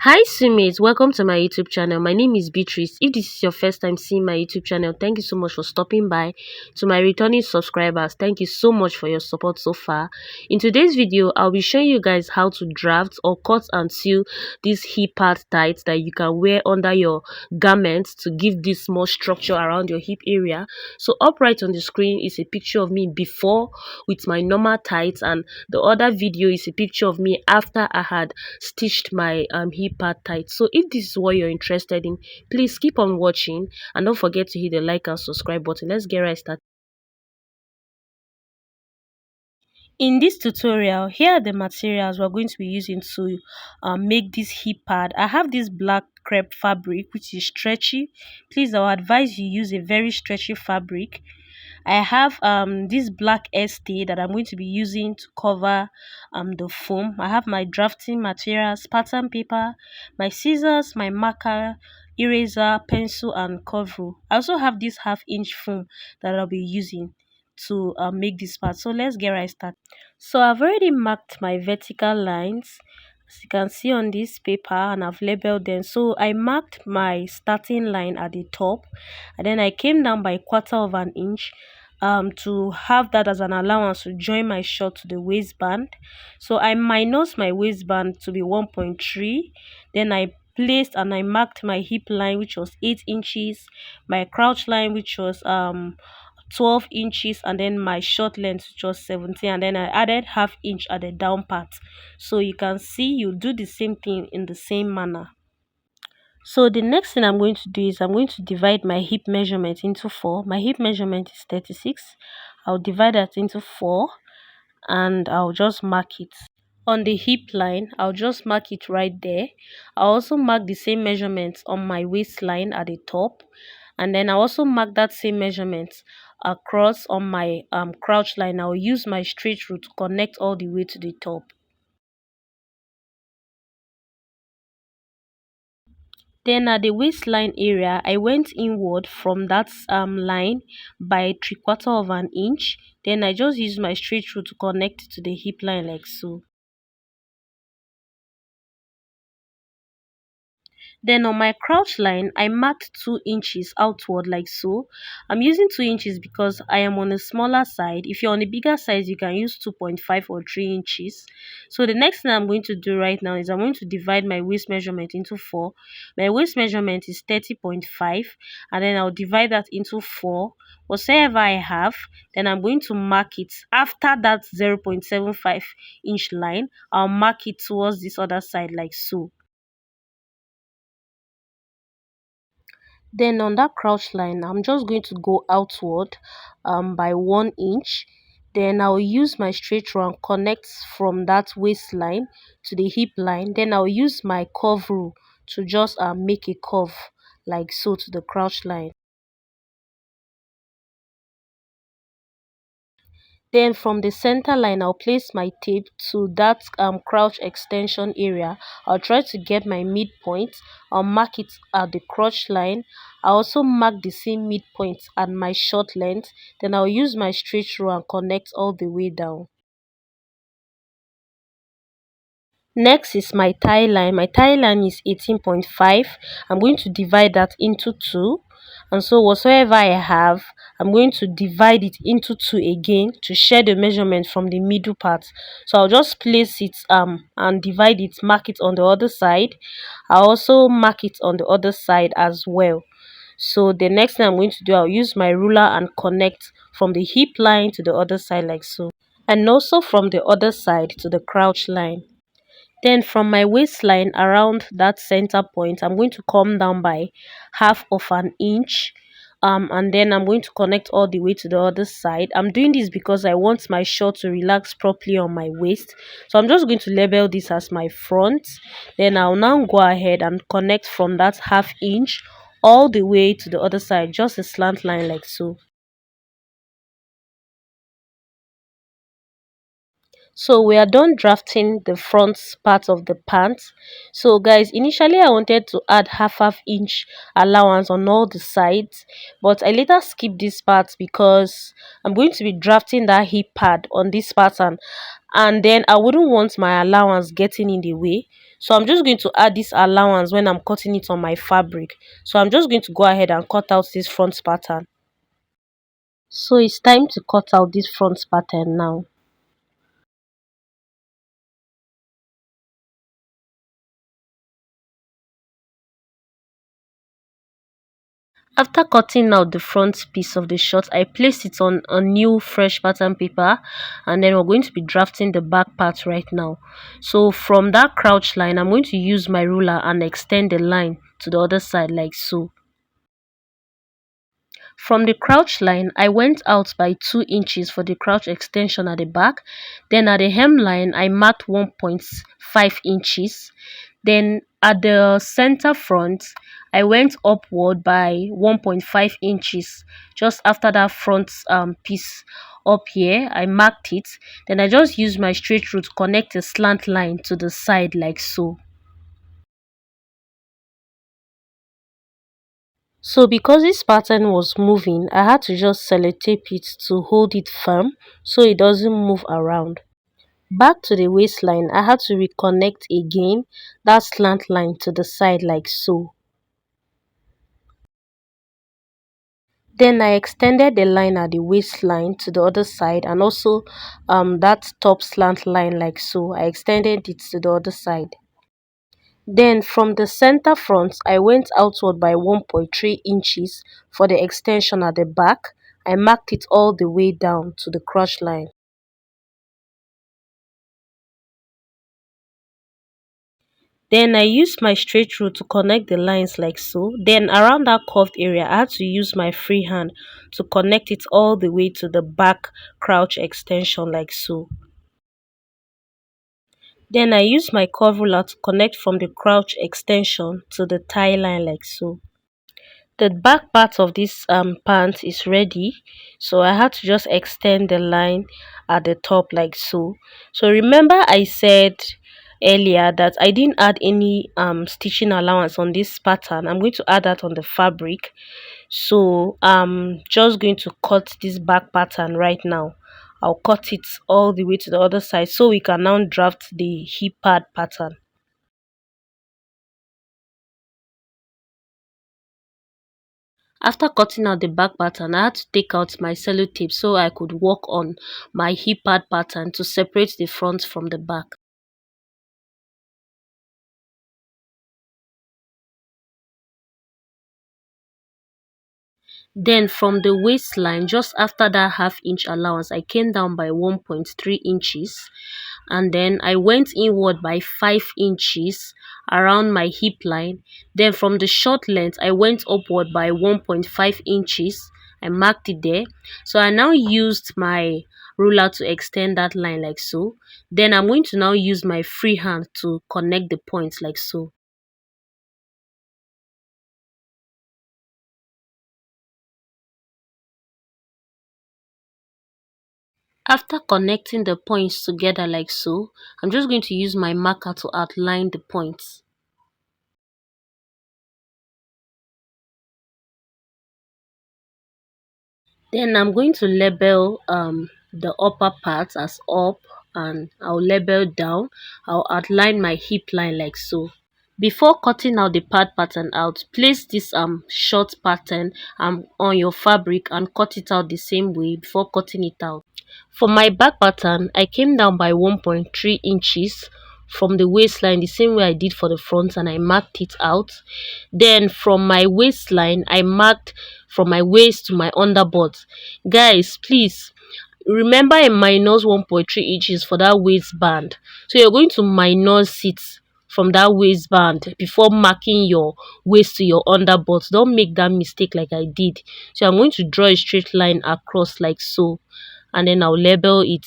Hi Sumates, welcome to my YouTube channel. My name is Beatrice. If this is your first time seeing my YouTube channel, thank you so much for stopping by. To my returning subscribers, thank you so much for your support so far. In today's video, I'll be showing you guys how to draft or cut and sew these hip pad tights that you can wear under your garments to give this more structure around your hip area. So up right on the screen is a picture of me before with my normal tights, and the other video is a picture of me after I had stitched my hip pad tight. So if this is what you're interested in, please keep on watching and don't forget to hit the like and subscribe button. Let's get right started. In this tutorial, here are the materials we're going to be using to make this hip pad. I have this black crepe fabric which is stretchy. Please, I will advise you use a very stretchy fabric. I have this black stay that I'm going to be using to cover the foam. I have my drafting materials, pattern paper, my scissors, my marker, eraser, pencil, and cover. I also have this half-inch foam that I'll be using to make this part. So let's get right started. So I've already marked my vertical lines, as you can see on this paper, and I've labeled them. So I marked my starting line at the top, and then I came down by 1/4 inch to have that as an allowance to join my short to the waistband. So I minus my waistband to be 1.3. Then I placed and I marked my hip line, which was 8 inches, my crouch line, which was 12 inches, and then my short length, which was 17, and then I added half-inch at the down part. So you can see you do the same thing in the same manner. So the next thing I'm going to do is I'm going to divide my hip measurement into 4. My hip measurement is 36. I'll divide that into 4 and I'll just mark it. On the hip line, I'll just mark it right there. I'll also mark the same measurements on my waistline at the top, and then I'll also mark that same measurement across on my crouch line. I'll use my straight rule to connect all the way to the top. Then at the waistline area, I went inward from that line by 3/4 inch. Then I just used my straight rule to connect to the hip line like so. Then on my crouch line, I marked 2 inches outward like so. I'm using 2 inches because I am on a smaller side. If you're on a bigger size, you can use 2.5 or 3 inches. So the next thing I'm going to do right now is I'm going to divide my waist measurement into 4. My waist measurement is 30.5, and then I'll divide that into 4. Whatever I have, then I'm going to mark it after that 0.75 inch line. I'll mark it towards this other side like so. Then on that crouch line, I'm just going to go outward by 1 inch. Then I'll use my straight rule and connect from that waistline to the hip line. Then I'll use my curve rule to just make a curve like so to the crouch line. Then from the center line, I'll place my tape to that crouch extension area. I'll try to get my midpoint. I'll mark it at the crotch line. I also mark the same midpoint at my short length. Then I'll use my straight rule and connect all the way down. Next is my tie line. My tie line is 18.5. I'm going to divide that into 2. And so whatsoever I have, I'm going to divide it into 2 again to share the measurement from the middle part. So I'll just place it and divide it, mark it on the other side. I'll also mark it on the other side as well. So the next thing I'm going to do, I'll use my ruler and connect from the hip line to the other side like so. And also from the other side to the crouch line. Then from my waistline around that center point, I'm going to come down by 1/2 inch. And then I'm going to connect all the way to the other side. I'm doing this because I want my short to relax properly on my waist. So I'm just going to label this as my front. Then I'll now go ahead and connect from that 1/2 inch all the way to the other side, just a slant line like so. So we are done drafting the front part of the pants. So guys, initially I wanted to add half inch allowance on all the sides, but I later skipped this part because I'm going to be drafting that hip pad on this pattern, and then I wouldn't want my allowance getting in the way. So I'm just going to add this allowance when I'm cutting it on my fabric. So I'm just going to go ahead and cut out this front pattern. So it's time to cut out this front pattern now. After cutting out the front piece of the short, I placed it on a new fresh pattern paper, and then we're going to be drafting the back part right now. So from that crouch line, I'm going to use my ruler and extend the line to the other side like so. From the crouch line, I went out by 2 inches for the crouch extension at the back. Then at the hemline, I marked 1.5 inches. Then at the center front, I went upward by 1.5 inches. Just after that front piece up here, I marked it. Then I just used my straight rule to connect a slant line to the side like so. So because this pattern was moving, I had to just sellotape it to hold it firm so it doesn't move around. Back to the waistline, I had to reconnect again that slant line to the side like so. Then I extended the line at the waistline to the other side, and also that top slant line like so. I extended it to the other side. Then from the center front, I went outward by 1.3 inches for the extension at the back. I marked it all the way down to the crotch line. Then I used my straight rule to connect the lines like so. Then around that curved area, I had to use my free hand to connect it all the way to the back crouch extension like so. Then I used my curve ruler to connect from the crouch extension to the tie line like so. The back part of this pant is ready, so I had to just extend the line at the top like so. So remember I said earlier that I didn't add any stitching allowance on this pattern. I'm going to add that on the fabric. So I'm just going to cut this back pattern right now. I'll cut it all the way to the other side so we can now draft the hip pad pattern. After cutting out the back pattern, I had to take out my sellotape so I could work on my hip pad pattern to separate the front from the back. Then from the waistline, just after that half-inch allowance, I came down by 1.3 inches, and then I went inward by 5 inches around my hip line. Then from the short length, I went upward by 1.5 inches. I marked it there. So I now used my ruler to extend that line like so. Then I'm going to now use my free hand to connect the points like so. After connecting the points together like so, I'm just going to use my marker to outline the points. Then I'm going to label the upper part as up, and I'll label down. I'll outline my hip line like so. Before cutting out the pad pattern out, place this short pattern on your fabric and cut it out the same way before cutting it out. For my back pattern, I came down by 1.3 inches from the waistline the same way I did for the front, and I marked it out. Then from my waistline, I marked from my waist to my underbutt. Guys, please remember a minus 1.3 inches for that waistband. So you're going to minus it from that waistband before marking your waist to your underbutt. Don't make that mistake like I did. So I'm going to draw a straight line across like so, and then I'll label it.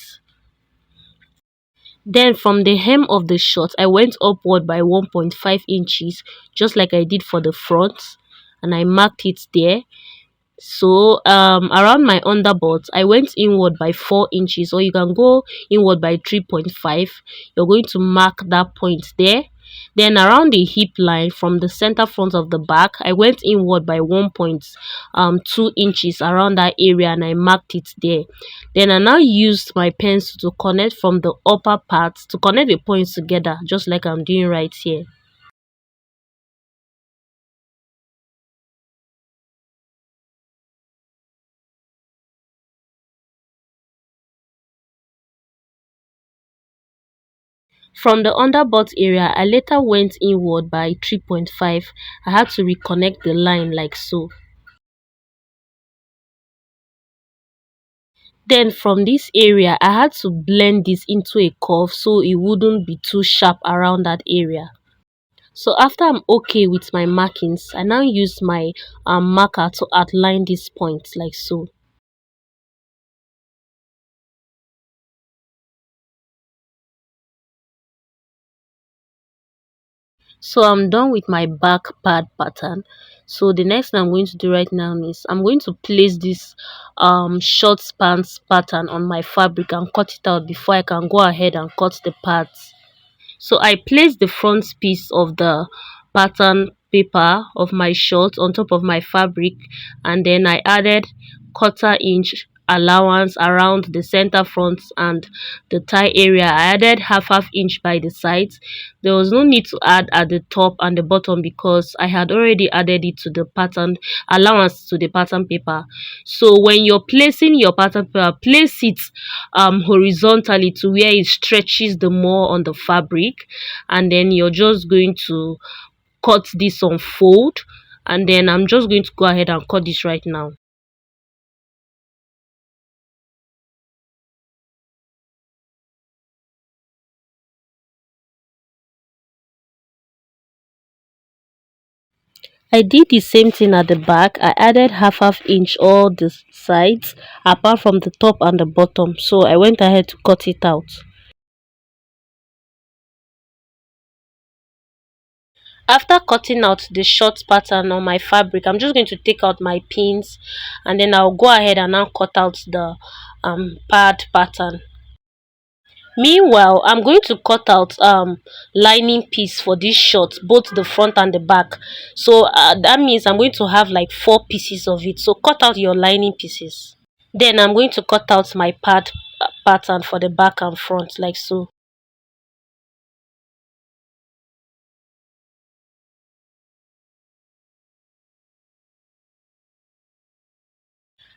Then from the hem of the short, I went upward by 1.5 inches, just like I did for the front, and I marked it there. So around my underbutt, I went inward by 4 inches, or you can go inward by 3.5. You're going to mark that point there. Then around the hip line from the center front of the back, I went inward by 1.2 inches around that area, and I marked it there. Then I now used my pencil to connect from the upper part to connect the points together, just like I'm doing right here. From the underbutt area, I later went inward by 3.5. I had to reconnect the line like so. Then from this area, I had to blend this into a curve so it wouldn't be too sharp around that area. So after I'm okay with my markings, I now use my marker to outline this point like so. So I'm done with my back pad pattern. So the next thing I'm going to do right now is I'm going to place this short pants pattern on my fabric and cut it out before I can go ahead and cut the parts. So I placed the front piece of the pattern paper of my short on top of my fabric, and then I added quarter-inch allowance around the center front and the tie area. I added half inch by the sides. There was no need to add at the top and the bottom because I had already added it to the pattern allowance to the pattern paper. So when you're placing your pattern paper, place it horizontally to where it stretches the more on the fabric, and then you're just going to cut this on fold, and then I'm just going to go ahead and cut this right now. I did the same thing at the back. I added half inch all the sides apart from the top and the bottom, so I went ahead to cut it out. After cutting out the short pattern on my fabric, I'm just going to take out my pins, and then I'll go ahead and now cut out the pad pattern. Meanwhile, I'm going to cut out lining piece for this short, both the front and the back. So that means I'm going to have like 4 pieces of it. So cut out your lining pieces. Then I'm going to cut out my pad pattern for the back and front like so.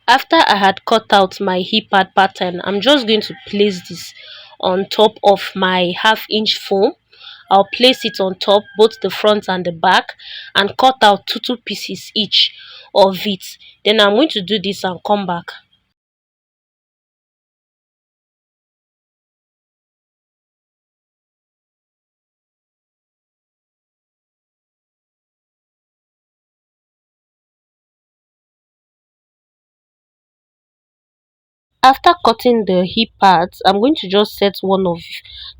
After I had cut out my hip pad pattern, I'm just going to place this on top of my half-inch foam. I'll place it on top, both the front and the back, and cut out two pieces each of it. Then I'm going to do this and come back. After cutting the hip parts, I'm going to just set one of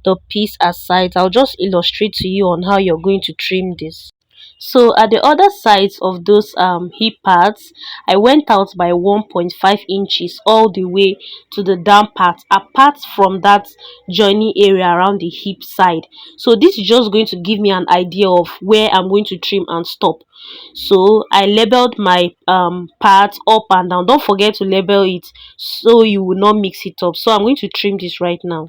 the piece aside. I'll just illustrate to you on how you're going to trim this. So at the other sides of those hip pads, I went out by 1.5 inches all the way to the down part, apart from that joining area around the hip side. So this is just going to give me an idea of where I'm going to trim and stop. So I labeled my parts up and down. Don't forget to label it so you will not mix it up. So I'm going to trim this right now.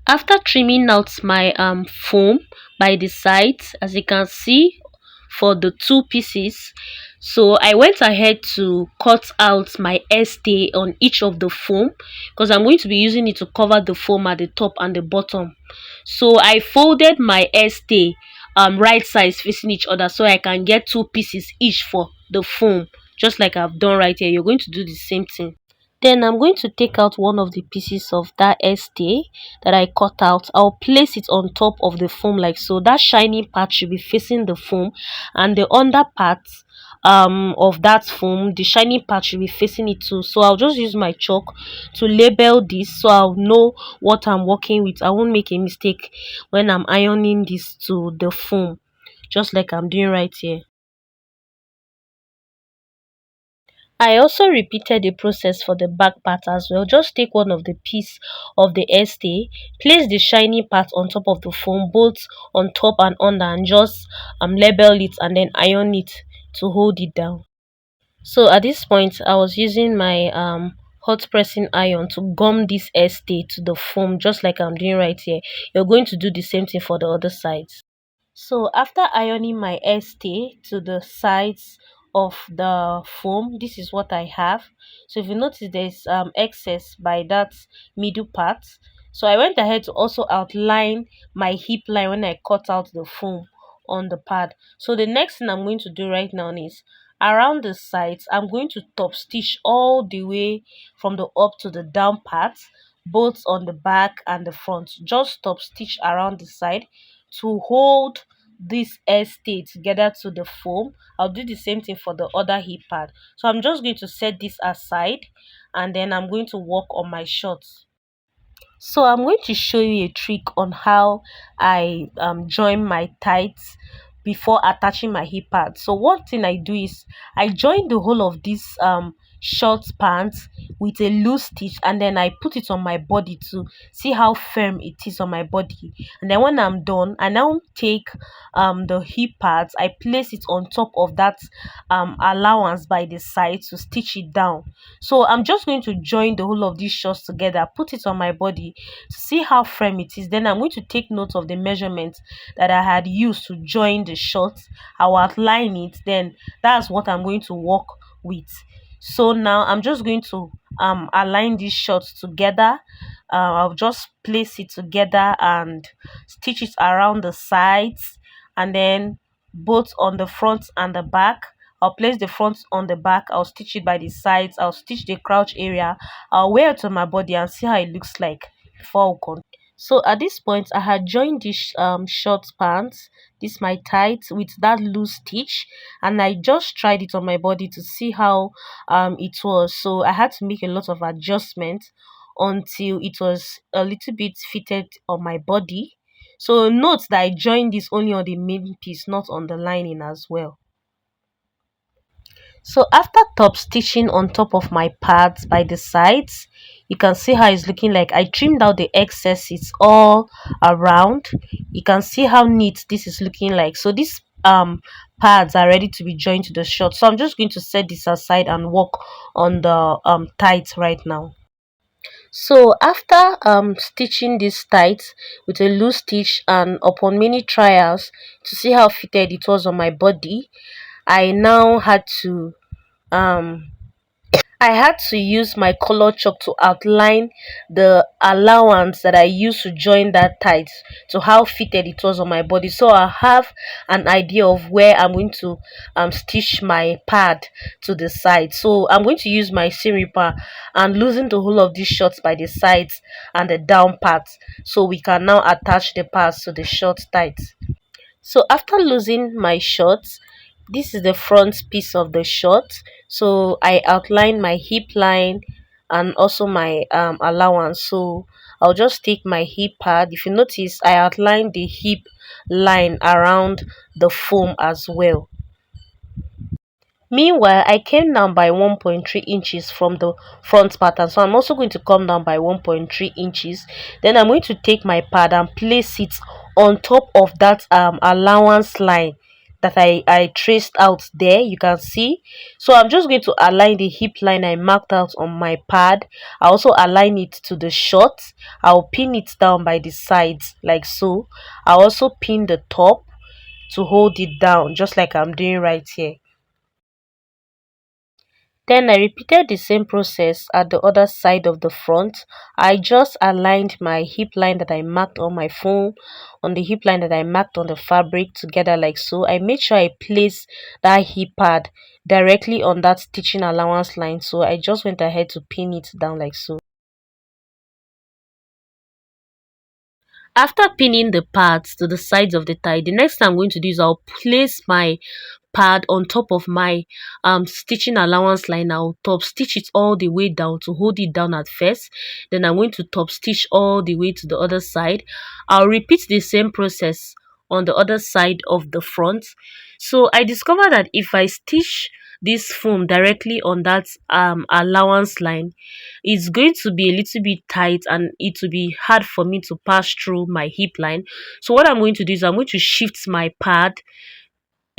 After trimming out my foam by the sides, as you can see, for the 2 pieces, so I went ahead to cut out my stay on each of the foam because I'm going to be using it to cover the foam at the top and the bottom. So I folded my stay right sides facing each other so I can get 2 pieces each for the foam, just like I've done right here. You're going to do the same thing. Then I'm going to take out one of the pieces of that stay that I cut out. I'll place it on top of the foam like so. That shiny part should be facing the foam, and the under part of that foam, the shiny part should be facing it too. So I'll just use my chalk to label this so I'll know what I'm working with. I won't make a mistake when I'm ironing this to the foam, just like I'm doing right here. I also repeated the process for the back part as well. Just take one of the piece of the stay, place the shiny part on top of the foam, both on top and under, and just label it and then iron it to hold it down. So at this point, I was using my hot pressing iron to gum this stay to the foam, just like I'm doing right here. You're going to do the same thing for the other sides. So after ironing my stay to the sides of the foam, this is what I have. So if you notice, there's excess by that middle part. So I went ahead to also outline my hip line when I cut out the foam on the pad. So the next thing I'm going to do right now is around the sides, I'm going to top stitch all the way from the up to the down part, both on the back and the front. Just top stitch around the side to hold this stay together to the foam. I'll do the same thing for the other hip pad. So I'm just going to set this aside and then I'm going to work on my shorts. So I'm going to show you a trick on how I join my tights before attaching my hip pad. So one thing I do is I join the whole of this short pants with a loose stitch, and then I put it on my body to see how firm it is on my body. And then when I'm done, I now take the hip pads, I place it on top of that allowance by the side to stitch it down. So I'm just going to join the whole of these shorts together, put it on my body to see how firm it is. Then I'm going to take note of the measurements that I had used to join the shorts. I'll outline it, then that's what I'm going to work with. So now I'm just going to align these shorts together. I'll just place it together and stitch it around the sides, and then both on the front and the back. I'll place the front on the back, I'll stitch it by the sides, I'll stitch the crouch area, I'll wear it on my body and see how it looks like before we continue. So at this point, I had joined this short pants, this my tights, with that loose stitch, and I just tried it on my body to see how it was. So I had to make a lot of adjustments until it was a little bit fitted on my body. So note that I joined this only on the main piece, not on the lining as well. So after top stitching on top of my pads by the sides, you can see how it's looking like. I trimmed out the excesses all around. You can see how neat this is looking like. So these pads are ready to be joined to the short. So I'm just going to set this aside and work on the tights right now. So after stitching this tights with a loose stitch, and upon many trials to see how fitted it was on my body, I now had to um use my color chalk to outline the allowance that I used to join that tight to how fitted it was on my body, so I have an idea of where I'm going to stitch my pad to the side. So I'm going to use my seam ripper and loosen the whole of these shorts by the sides and the down parts, so we can now attach the pads to the short tights. So after losing my shorts, this is the front piece of the short. So I outlined my hip line and also my allowance. So I'll just take my hip pad. If you notice, I outlined the hip line around the foam as well. Meanwhile, I came down by 1.3 inches from the front pattern. So I'm also going to come down by 1.3 inches. Then I'm going to take my pad and place it on top of that allowance line that I traced out there. You can see. So I'm just going to align the hip line I marked out on my pad. I also align it to the short. I'll pin it down by the sides like so. I'll also pin the top to hold it down, just like I'm doing right here. Then I repeated the same process at the other side of the front. I just aligned my hip line that I marked on my foam on the hip line that I marked on the fabric together like so. I made sure I place that hip pad directly on that stitching allowance line. So I just went ahead to pin it down like so. After pinning the pads to the sides of the tie, the next thing I'm going to do is I'll place my pad on top of my stitching allowance line. I'll top stitch it all the way down to hold it down at first. Then I'm going to top stitch all the way to the other side. I'll repeat the same process on the other side of the front. So I discovered that if I stitch this foam directly on that allowance line, it's going to be a little bit tight and it will be hard for me to pass through my hip line. So what I'm going to do is I'm going to shift my pad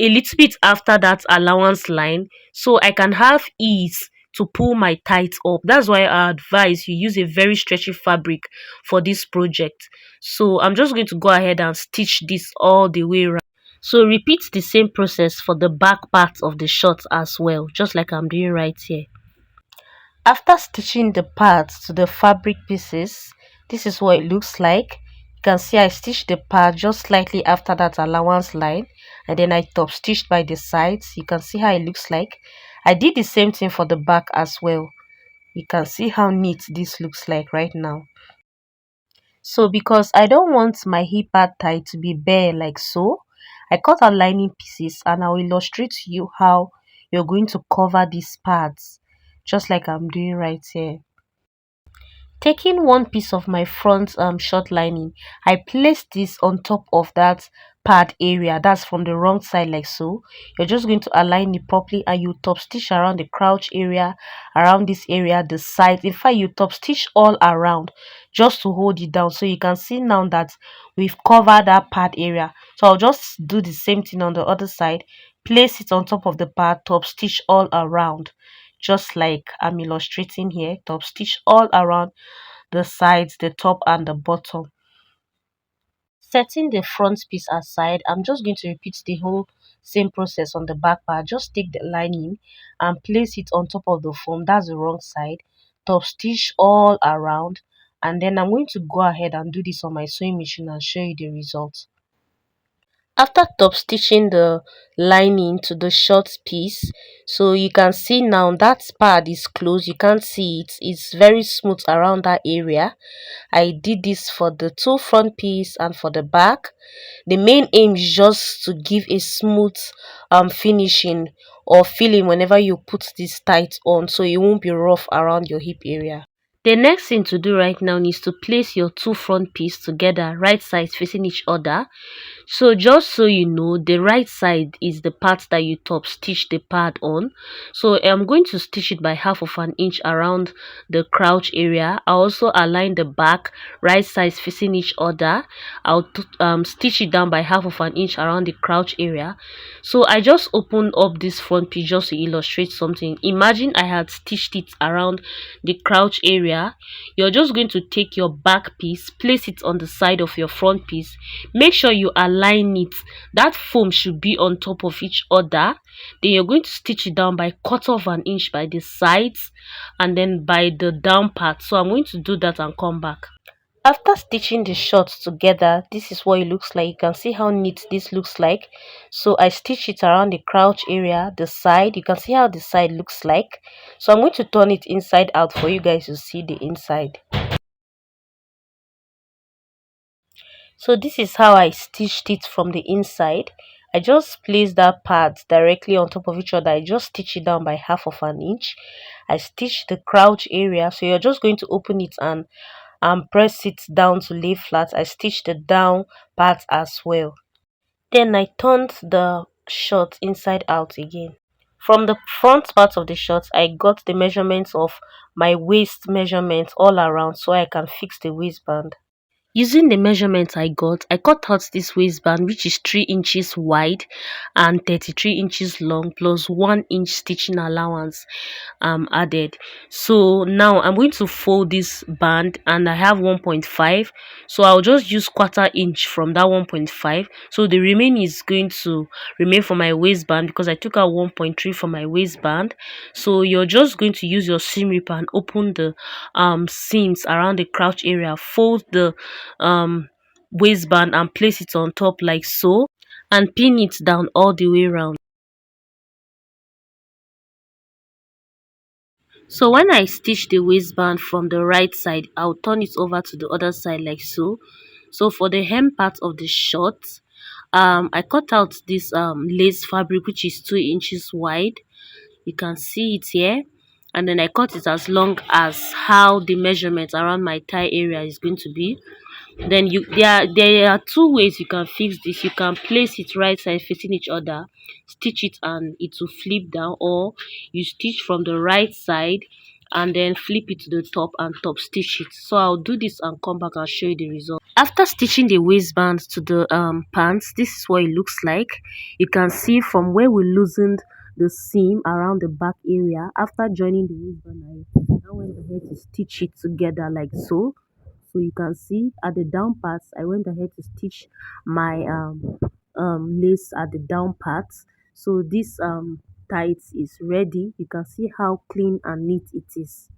a little bit after that allowance line so I can have ease to pull my tights up. That's why I advise you use a very stretchy fabric for this project. So I'm just going to go ahead and stitch this all the way around. So repeat the same process for the back part of the short as well, just like I'm doing right here. After stitching the parts to the fabric pieces, this is what it looks like. You can see I stitched the part just slightly after that allowance line, and then I top stitched by the sides. You can see how it looks like. I did the same thing for the back as well. You can see how neat this looks like right now. So because I don't want my hip pad tie to be bare like so, I cut out lining pieces and I'll illustrate to you how you're going to cover these pads, just like I'm doing right here. Taking one piece of my front short lining, I placed this on top of that pad area. That's from the wrong side like so. You're just going to align it properly and you top stitch around the crouch area, around this area, the sides. In fact, you top stitch all around just to hold it down. So you can see now that we've covered that pad area. So I'll just do the same thing on the other side. Place it on top of the pad, top stitch all around, just like I'm illustrating here. Top stitch all around the sides, the top and the bottom. Setting the front piece aside, I'm just going to repeat the whole same process on the back part. Just take the lining and place it on top of the foam. That's the wrong side. Top stitch all around, and then I'm going to go ahead and do this on my sewing machine and show you the result. After top stitching the lining to the short piece, so you can see now that pad is closed. You can't see it, it's very smooth around that area. I did this for the two front piece and for the back. The main aim is just to give a smooth finishing or feeling whenever you put this tight on, so it won't be rough around your hip area. The next thing to do right now is to place your two front pieces together, right sides facing each other. So just so you know, the right side is the part that you top stitch the pad on. So I'm going to stitch it by half of an inch around the crouch area. I also align the back, right sides facing each other. I'll stitch it down by half of an inch around the crouch area. So I just opened up this front piece just to illustrate something. Imagine I had stitched it around the crouch area. You're just going to take your back piece, place it on the side of your front piece. Make sure you align it. That foam should be on top of each other. Then you're going to stitch it down by quarter of an inch by the sides and then by the down part. So I'm going to do that and come back. After stitching the shorts together, this is what it looks like. You can see how neat this looks like. So I stitch it around the crouch area, the side. You can see how the side looks like. So I'm going to turn it inside out for you guys to see the inside. So this is how I stitched it from the inside. I just placed that part directly on top of each other. I just stitch it down by half of an inch. I stitched the crouch area. So you're just going to open it and press it down to lay flat. I stitched the down part as well. Then I turned the short inside out again. From the front part of the short, I got the measurements of my waist measurements all around so I can fix the waistband. Using the measurements I cut out this waistband, which is 3 inches wide and 33 inches long, plus 1 inch stitching allowance added. So now I'm going to fold this band and I have 1.5, so I'll just use quarter inch from that 1.5. So the remaining is going to remain for my waistband because I took out 1.3 for my waistband. So you're just going to use your seam ripper and open the seams around the crouch area, fold the waistband and place it on top like so, and pin it down all the way around. So when I stitch the waistband from the right side, I'll turn it over to the other side like so. So for the hem part of the short, I cut out this lace fabric which is 2 inches wide. You can see it here. And then I cut it as long as how the measurement around my thigh area is going to be. Then there are two ways you can fix this. You can place it right side facing each other, stitch it and it will flip down, or you stitch from the right side and then flip it to the top and top stitch it. So I'll do this and come back and show you the result. After stitching the waistband to the pants, this is what it looks like. You can see from where we loosened the seam around the back area. After joining the waistband, I now went ahead to stitch it together like so. So you can see at the down parts, I went ahead to stitch my lace at the down parts. So this tights is ready. You can see how clean and neat it is.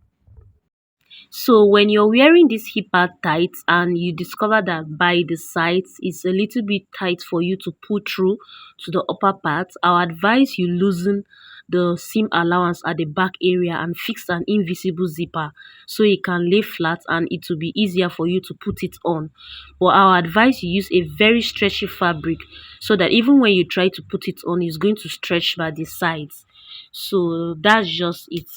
So when you're wearing this hip pad tights and you discover that by the sides it's a little bit tight for you to pull through to the upper part, I'll advise you loosen the seam allowance at the back area and fix an invisible zipper so it can lay flat and it will be easier for you to put it on. But I'll advise you use a very stretchy fabric so that even when you try to put it on, it's going to stretch by the sides. So that's just it.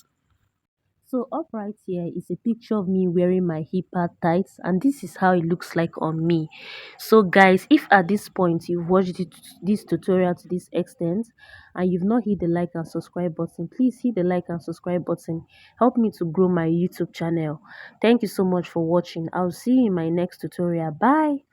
So up right here is a picture of me wearing my hip pad tights, and this is how it looks like on me. So guys, if at this point you've watched this tutorial to this extent and you've not hit the like and subscribe button, please hit the like and subscribe button. Help me to grow my YouTube channel. Thank you so much for watching. I'll see you in my next tutorial. Bye.